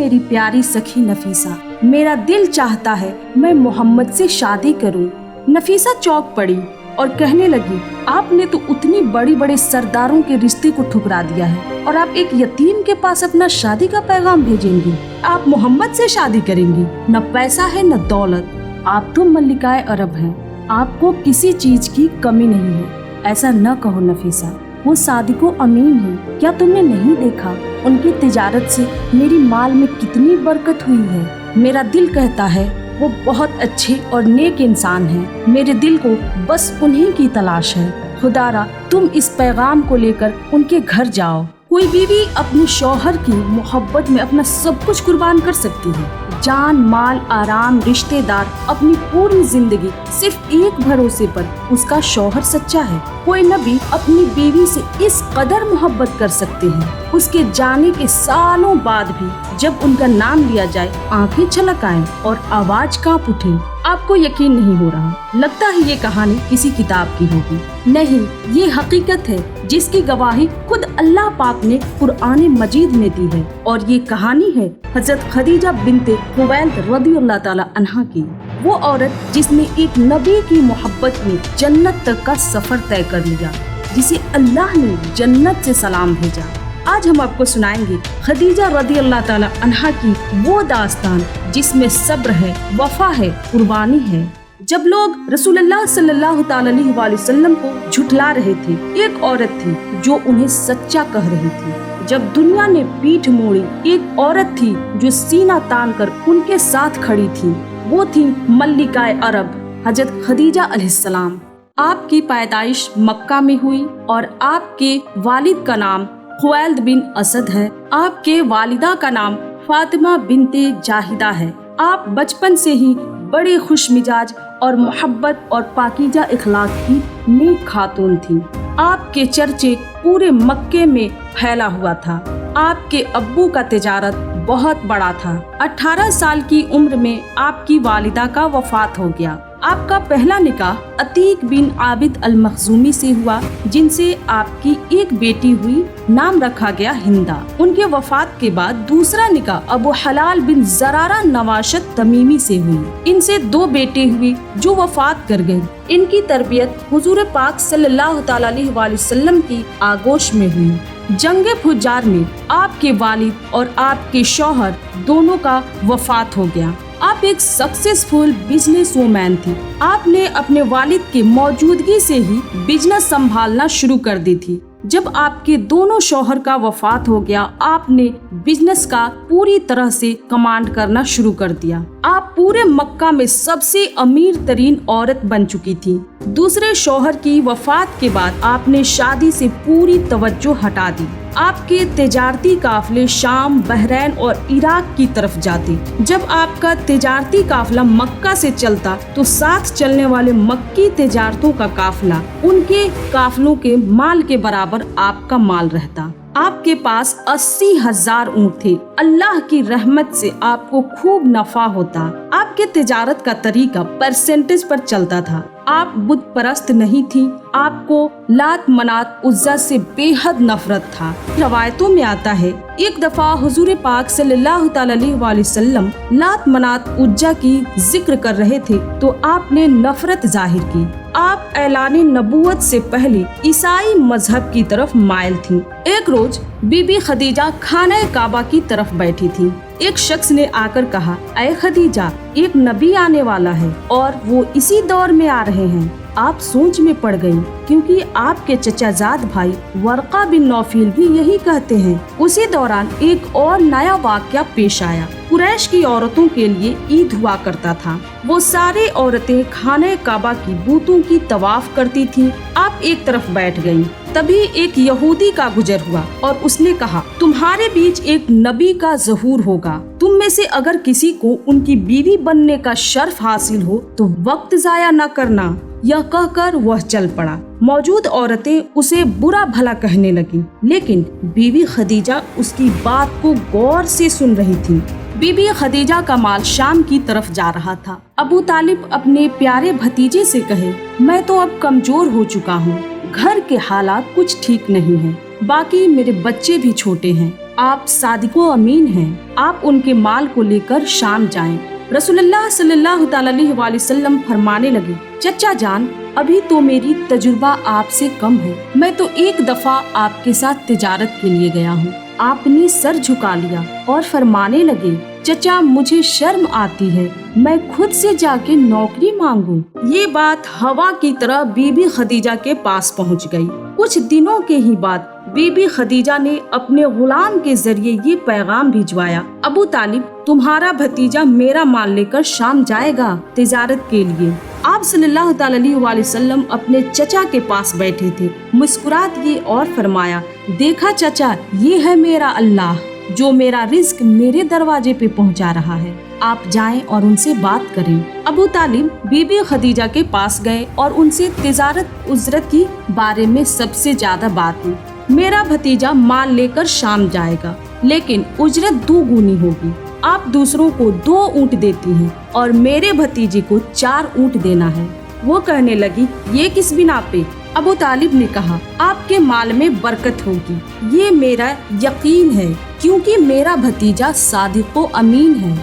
मेरी प्यारी सखी नफीसा, मेरा दिल चाहता है मैं मोहम्मद से शादी करूं। नफीसा चौंक पड़ी और कहने लगी, आपने तो उतनी बड़ी बड़े सरदारों के रिश्ते को ठुकरा दिया है और आप एक यतीम के पास अपना शादी का पैगाम भेजेंगी। आप मोहम्मद से शादी करेंगी? न पैसा है न दौलत, आप तो मल्लिकाए अरब हैं, आपको किसी चीज की कमी नहीं है। ऐसा न कहो नफीसा, वो सादिको अमीन है, क्या तुमने नहीं देखा उनकी तिजारत से मेरी माल में कितनी बरकत हुई है। मेरा दिल कहता है वो बहुत अच्छे और नेक इंसान हैं। मेरे दिल को बस उन्हीं की तलाश है। खुदारा तुम इस पैगाम को लेकर उनके घर जाओ। कोई बीवी अपने शौहर की मोहब्बत में अपना सब कुछ कुर्बान कर सकती है, जान, माल, आराम, रिश्तेदार, अपनी पूरी जिंदगी सिर्फ एक भरोसे पर, उसका शौहर सच्चा है। कोई नबी अपनी बीवी से इस कदर मोहब्बत कर सकते हैं, उसके जाने के सालों बाद भी जब उनका नाम लिया जाए आंखें छलक आए और आवाज कांप उठे। आपको यकीन नहीं हो रहा, लगता है ये कहानी किसी किताब की होगी। नहीं, ये हकीकत है जिसकी गवाही खुद अल्लाह पाक ने कुरान मजीद में दी है, और ये कहानी है हजरत खदीजा बिन्ते खुवैलिद रज़ियल्लाहु ताला अन्हा की। वो औरत जिसने एक नबी की मोहब्बत में जन्नत तक का सफर तय कर लिया, जिसे अल्लाह ने जन्नत से सलाम भेजा। आज हम आपको सुनाएंगे खदीजा रज़ियल्लाहु ताला अन्हा की वो दास्तान जिसमें सब्र है, वफा है, कुर्बानी है। जब लोग रसूलुल्लाह सल्लल्लाहु अलैहि वसल्लम को झुठला रहे थे, एक औरत थी जो उन्हें सच्चा कह रही थी। जब दुनिया ने पीठ मोड़ी, एक औरत थी जो सीना तान कर उनके साथ खड़ी थी। वो थी मल्लिकाए अरब हजरत खदीजा अलैहिस्सलाम। आपकी पैदाइश मक्का में हुई और आपके वालिद का नाम खुवैलिद बिन असद है। आपके वालिदा का नाम फातिमा बिनते जाहिदा है। आप बचपन से ही बड़े खुश मिजाज और मोहब्बत और पाकीजा इखलाक की नेक खातून थी। आपके चर्चे पूरे मक्के में फैला हुआ था। आपके अब्बू का तिजारत बहुत बड़ा था। 18 साल की उम्र में आपकी वालिदा का वफात हो गया। आपका पहला निकाह अतीक बिन आबिद अल मखजूमी से हुआ, जिनसे आपकी एक बेटी हुई, नाम रखा गया हिंदा। उनके वफात के बाद दूसरा निकाह अबू हलाल बिन जरारा नवाशत तमीमी से हुई। इनसे 2 बेटे हुए जो वफात कर गए। इनकी तरबियत हुजूर पाक सल्लल्लाहु अलैहि वसल्लम की आगोश में हुई। जंगे फुजार में आपके वालिद और आपके शौहर दोनों का वफात हो गया। आप एक सक्सेसफुल बिजनेस वूमैन थी। आपने अपने वालिद के मौजूदगी से ही बिजनेस संभालना शुरू कर दी थी। जब आपके दोनों शौहर का वफात हो गया, आपने बिजनेस का पूरी तरह से कमांड करना शुरू कर दिया। आप पूरे मक्का में सबसे अमीर तरीन औरत बन चुकी थी। दूसरे शौहर की वफात के बाद आपने शादी से पूरी तवज्जो हटा दी। आपके तिजारती काफले शाम, बहरैन और इराक की तरफ जाते। जब आपका तिजारती काफला मक्का से चलता तो साथ चलने वाले मक्की तिजारतों का काफला उनके काफलों के माल के बराबर आपका माल रहता। आपके पास 80,000 ऊँट थे। अल्लाह की रहमत से आपको खूब नफा होता। आपके तिजारत का तरीका परसेंटेज पर चलता था। आप बुत परस्त नहीं थी। आपको लात मनात उज्जा से बेहद नफरत था। रवायतों में आता है, एक दफा हुजूर पाक सल्लल्लाहु अलैहि वसल्लम लात मनात उज्जा की जिक्र कर रहे थे तो आपने नफरत जाहिर की। आप ऐलाने नबूवत से पहले ईसाई मजहब की तरफ माइल थीं। एक रोज बीबी खदीजा खाना काबा की तरफ बैठी थी। एक शख्स ने आकर कहा, ऐ खदीजा, एक नबी आने वाला है और वो इसी दौर में आ रहे हैं। आप सोच में पड़ गई, क्योंकि आपके चचाजाद भाई वर्का बिन नौफिल भी यही कहते हैं। उसी दौरान एक और नया वाक़या पेश आया। कुरैश की औरतों के लिए ईद हुआ करता था। वो सारी औरतें खाने काबा की बूतों की तवाफ करती थीं। आप एक तरफ बैठ गईं। तभी एक यहूदी का गुजर हुआ और उसने कहा, तुम्हारे बीच एक नबी का ज़हूर होगा। तुम में से अगर किसी को उनकी बीवी बनने का शर्फ हासिल हो तो वक्त जाया न करना। यह कहकर वह चल पड़ा। मौजूद औरतें उसे बुरा भला कहने लगी, लेकिन बीबी खदीजा उसकी बात को गौर से सुन रही थी। बीबी खदीजा का माल शाम की तरफ जा रहा था। अबू तालिब अपने प्यारे भतीजे से कहे, मैं तो अब कमजोर हो चुका हूँ, घर के हालात कुछ ठीक नहीं हैं, बाकी मेरे बच्चे भी छोटे हैं। आप सादिको अमीन हैं, आप उनके माल को लेकर शाम जाएं। रसूलुल्लाह सल्लल्लाहु अलैहि वसल्लम फरमाने लगे, चचा जान, अभी तो मेरी तजुर्बा आपसे कम है, मैं तो एक दफा आपके साथ तिजारत के लिए गया हूँ। आपने सर झुका लिया और फरमाने लगे, चचा मुझे शर्म आती है, मैं खुद से जाके नौकरी मांगूं। ये बात हवा की तरह बीबी खदीजा के पास पहुंच गई। कुछ दिनों के ही बाद बीबी खदीजा ने अपने गुलाम के जरिए ये पैगाम भिजवाया, अबू तालिब तुम्हारा भतीजा मेरा माल लेकर शाम जाएगा तिजारत के लिए। आप सल्लल्लाहु अलैहि वसल्लम अपने चचा के पास बैठे थे, मुस्कुरा दिए और फरमाया, देखा चचा, ये है मेरा अल्लाह जो मेरा रिज्क मेरे दरवाजे पे पहुंचा रहा है, आप जाएं और उनसे बात करें। अबू तालिब बीबी खदीजा के पास गए और उनसे तिजारत उजरत की बारे में सबसे ज्यादा बात हुई। मेरा भतीजा माल लेकर शाम जाएगा, लेकिन उजरत 2 गुनी होगी। आप दूसरों को 2 ऊँट देती हैं और मेरे भतीजे को 4 ऊँट देना है। वो कहने लगी, ये किस बिना पे? अबू तालिब ने कहा, आपके माल में बरकत होगी, ये मेरा यकीन है, क्योंकि मेरा भतीजा सादिको अमीन है।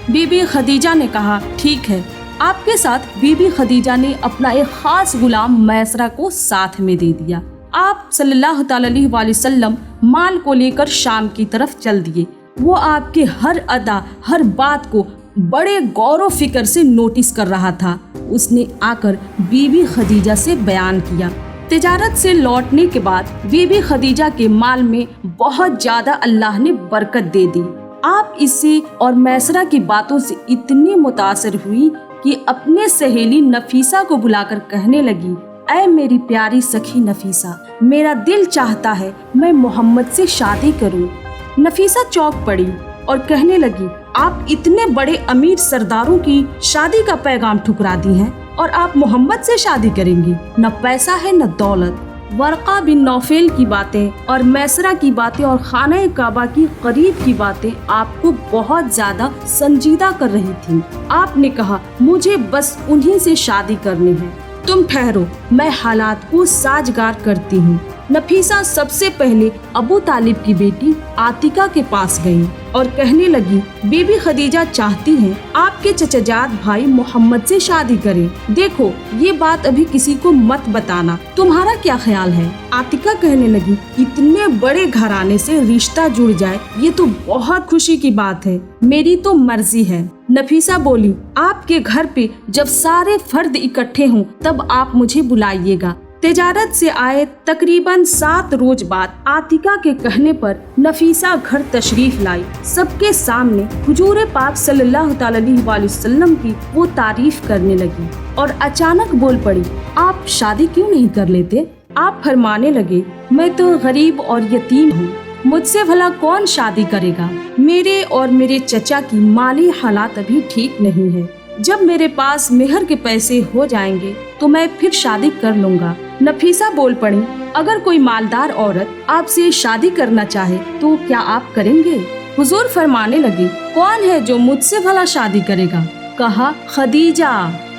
बीबी खदीजा ने कहा, ठीक है। आपके साथ बीबी खदीजा ने अपना एक खास गुलाम मैसरा को साथ में दे दिया। आप सल्लल्लाहु अलैहि वसल्लम माल को लेकर शाम की तरफ चल दिए। वो आपके हर अदा, हर बात को बड़े गौर फिक्र से नोटिस कर रहा था। उसने आकर बीबी खदीजा से बयान किया। तिजारत से लौटने के बाद बीबी खदीजा के माल में बहुत ज्यादा अल्लाह ने बरकत दे दी। आप इससे और मैसरा की बातों से इतनी मुतासर हुई कि अपने सहेली नफीसा को बुलाकर कहने लगी, ऐ मेरी प्यारी सखी नफीसा, मेरा दिल चाहता है मैं मोहम्मद से शादी करूं। नफीसा चौंक पड़ी और कहने लगी, आप इतने बड़े अमीर सरदारों की शादी का पैगाम ठुकरा दी हैं और आप मोहम्मद से शादी करेंगी? न पैसा है न दौलत। वर्का बिन नौफेल की बातें और मैसरा की बातें और खाना काबा की करीब की बातें आपको बहुत ज्यादा संजीदा कर रही थी। आपने कहा, मुझे बस उन्हीं से शादी करनी है, तुम ठहरो, मैं हालात को साजगार करती हूँ। नफीसा सबसे पहले अबू तालिब की बेटी आतिका के पास गई और कहने लगी, बीबी खदीजा चाहती हैं आपके चचजात भाई मोहम्मद से शादी करें। देखो, ये बात अभी किसी को मत बताना, तुम्हारा क्या ख्याल है? आतिका कहने लगी, इतने बड़े घराने से रिश्ता जुड़ जाए ये तो बहुत खुशी की बात है, मेरी तो मर्जी है। नफीसा बोली, आपके घर पे जब सारे फर्द इकट्ठे हों तब आप मुझे बुलाइएगा। तिजारत से आए तकरीबन 7 रोज बाद आतिका के कहने पर नफीसा घर तशरीफ लाई। सबके सामने हुजूर पाक सल्लल्लाहु अलैहि वसल्लम की वो तारीफ करने लगी और अचानक बोल पड़ी, आप शादी क्यों नहीं कर लेते? आप फरमाने लगे, मैं तो गरीब और यतीम हूँ, मुझसे भला कौन शादी करेगा? मेरे और मेरे चचा की माली हालात अभी ठीक नहीं है, जब मेरे पास मेहर के पैसे हो जाएंगे तो मैं फिर शादी कर लूँगा। नफीसा बोल पड़ी, अगर कोई मालदार औरत आपसे शादी करना चाहे तो क्या आप करेंगे? हुजूर फरमाने लगे, कौन है जो मुझसे भला शादी करेगा? कहा, खदीजा।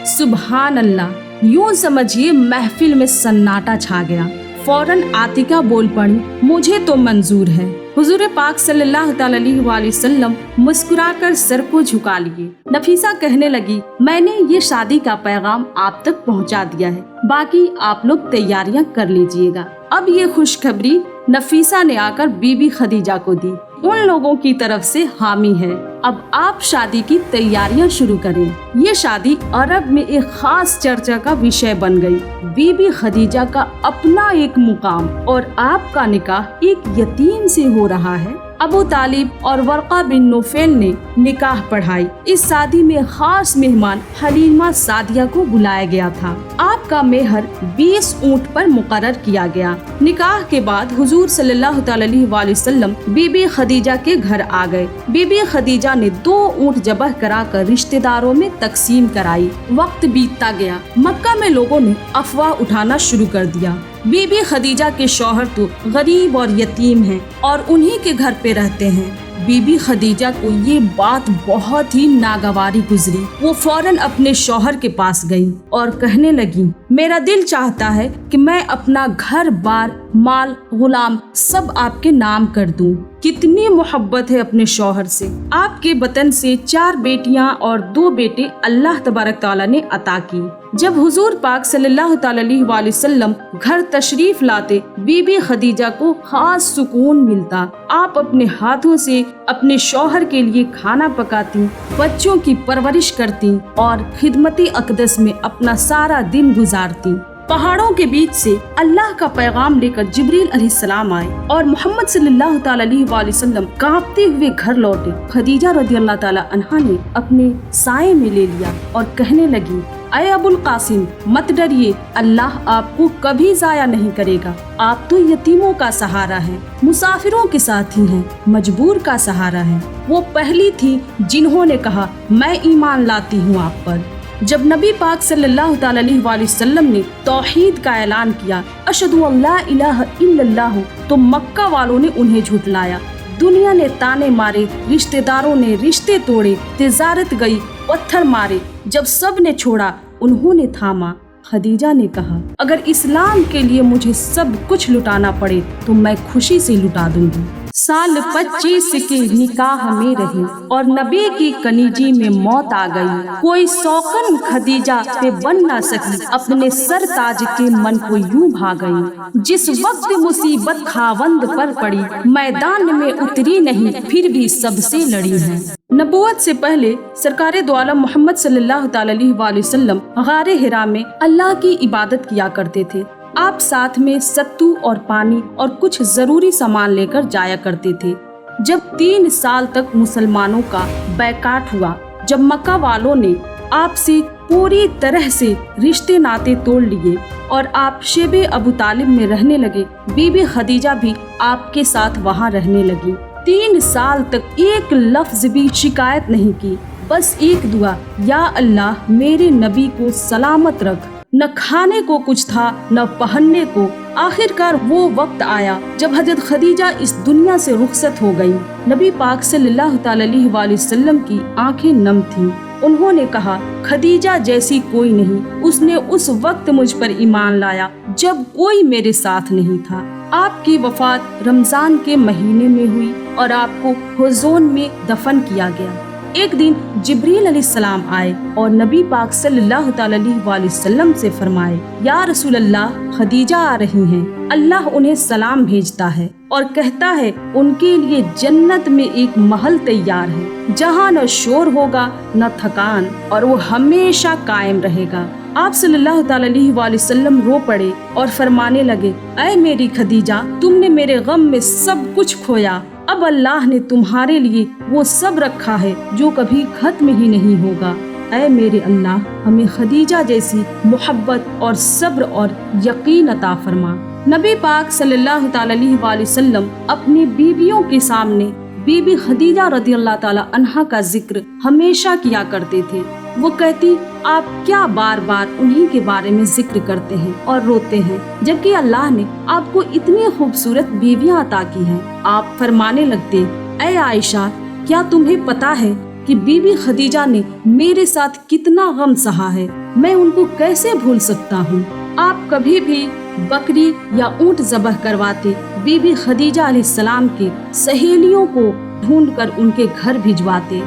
सुभान अल्लाह। यूं समझिए महफिल में सन्नाटा छा गया। फौरन आतिका बोल पड़ी, मुझे तो मंजूर है। हुजूर पाक सल्लल्लाहु अलैहि वसल्लम मुस्कुराकर सर को झुका लिए। नफीसा कहने लगी, मैंने ये शादी का पैगाम आप तक पहुंचा दिया है, बाकी आप लोग तैयारियां कर लीजिएगा। अब ये खुशखबरी नफीसा ने आकर बीबी खदीजा को दी। उन लोगों की तरफ से हामी है, अब आप शादी की तैयारियां शुरू करें। ये शादी अरब में एक खास चर्चा का विषय बन गई। बीबी खदीजा का अपना एक मुकाम और आपका निकाह एक यतीम से हो रहा है। अबू तालिब और वर्का बिन नौफेल ने निकाह पढ़ाई। इस शादी में खास मेहमान हलीमा सादिया को बुलाया गया था। आपका मेहर 20 ऊँट पर मुकर्रर किया गया। निकाह के बाद हुजूर सल्लल्लाहु अलैहि वसल्लम बीबी खदीजा के घर आ गए। बीबी खदीजा ने 2 ऊँट जबह कराकर रिश्तेदारों में तकसीम कराई। वक्त बीतता गया, मक्का में लोगों ने अफवाह उठाना शुरू कर दिया। बीबी खदीजा के शौहर तो गरीब और यतीम हैं और उन्हीं के घर पे रहते हैं। बीबी खदीजा को ये बात बहुत ही नागवारी गुजरी। वो फौरन अपने शौहर के पास गई और कहने लगी, मेरा दिल चाहता है कि मैं अपना घर बार माल गुलाम सब आपके नाम कर दूं। कितनी मोहब्बत है अपने शौहर से। आपके वतन से 4 बेटियां और 2 बेटे अल्लाह तबारक तआला ने अता की। जब हुजूर पाक सल्लल्लाहु अलैहि वसल्लम घर तशरीफ लाते, बीबी खदीजा को खास सुकून मिलता। आप अपने हाथों से अपने शौहर के लिए खाना पकाती, बच्चों की परवरिश करती और खिदमती अक़दस में अपना सारा दिन गुजारती। पहाड़ों के बीच से अल्लाह का पैगाम लेकर जिब्रील अलैहिस्सलाम आए और मोहम्मद सल्लल्लाहु अलैहि वसल्लम कांपते हुए घर लौटे। खदीजा रदियल्लाहु ताला अन्हा ने अपने साये में ले लिया और कहने लगी, अय अबुल कासिम, मत डरिए, अल्लाह आपको कभी जाया नहीं करेगा। आप तो यतीमों का सहारा है, मुसाफिरों के साथी हैं, मजबूर का सहारा है। वो पहली थी जिन्होंने कहा, मैं ईमान लाती हूँ आप पर। जब नबी पाक सल्लल्लाहु अलैहि वसल्लम ने तौहीद का ऐलान किया, अशहदु अल्ला इलाहा इल्लल्लाह, तो मक्का वालों ने उन्हें झुठलाया। दुनिया ने ताने मारे, रिश्तेदारों ने रिश्ते तोड़े, तिजारत गई, पत्थर मारे। जब सब ने छोड़ा, उन्होंने थामा। खदीजा ने कहा, अगर इस्लाम के लिए मुझे सब कुछ लुटाना पड़े तो मैं खुशी से लुटा दूंगी। साल 25 के निकाह में रही और नबी की कनीजी में मौत आ गई। कोई सौकन खदीजा पे बन ना सकी, अपने सर ताज के मन को यूं भा गई। जिस वक्त मुसीबत खावंद पर पड़ी, मैदान में उतरी नहीं, फिर भी सबसे लड़ी है। नबूवत से पहले सरकारे दो आलम मोहम्मद सल्लल्लाहु अलैहि वसल्लम गारे हिरा में अल्लाह की इबादत किया करते थे। आप साथ में सत्तू और पानी और कुछ जरूरी सामान लेकर जाया करते थे। जब 3 साल तक मुसलमानों का बैकाट हुआ, जब मक्का वालों ने आपसे पूरी तरह से रिश्ते नाते तोड़ लिए और आप शेबे अबू तालिब में रहने लगे, बीबी खदीजा भी आपके साथ वहाँ रहने लगी। 3 साल तक एक लफ्ज भी शिकायत नहीं की, बस एक दुआ, या अल्लाह मेरे नबी को सलामत रख। न खाने को कुछ था, न पहनने को। आखिरकार वो वक्त आया जब हजरत खदीजा इस दुनिया से रुखसत हो गई। नबी पाक सल्लल्लाहु अलैहि वसल्लम की आंखें नम थीं। उन्होंने कहा, खदीजा जैसी कोई नहीं। उसने उस वक्त मुझ पर ईमान लाया जब कोई मेरे साथ नहीं था। आपकी वफात रमजान के महीने में हुई और आपको हुज़ून में दफन किया गया। एक दिन जिब्रील अलैहिस्सलाम आए और नबी पाक सल्लल्लाहु अलैहि वसल्लम से फरमाए, या रसूल अल्लाह, खदीजा आ रही हैं। अल्लाह उन्हें सलाम भेजता है और कहता है उनके लिए जन्नत में एक महल तैयार है, जहाँ न शोर होगा न थकान, और वो हमेशा कायम रहेगा। आप सल्लल्लाहु अलैहि वसल्लम रो पड़े और फरमाने लगे, ऐ मेरी खदीजा, तुमने मेरे गम में सब कुछ खोया, अब अल्लाह ने तुम्हारे लिए वो सब रखा है जो कभी खत्म ही नहीं होगा। ऐ मेरे अल्लाह, हमें खदीजा जैसी मोहब्बत और सब्र और यकीन अता फरमा। नबी पाक सल्लल्लाहु अलैहि वसल्लम अपनी बीवियों के सामने बीबी खदीजा रदियल्लाहु ताला अन्हा का जिक्र हमेशा किया करते थे। वो कहती, आप क्या बार बार उन्हीं के बारे में जिक्र करते हैं और रोते हैं, जबकि अल्लाह ने आपको इतनी खूबसूरत बीवियां अता की हैं। आप फरमाने लगते, ऐ आयशा, क्या तुम्हें पता है कि बीबी खदीजा ने मेरे साथ कितना गम सहा है, मैं उनको कैसे भूल सकता हूँ। आप कभी भी बकरी या ऊंट ज़बह करवाते, बीबी खदीजा अलैहिस्सलाम की सहेलियों को ढूंढकर उनके घर भिजवाते।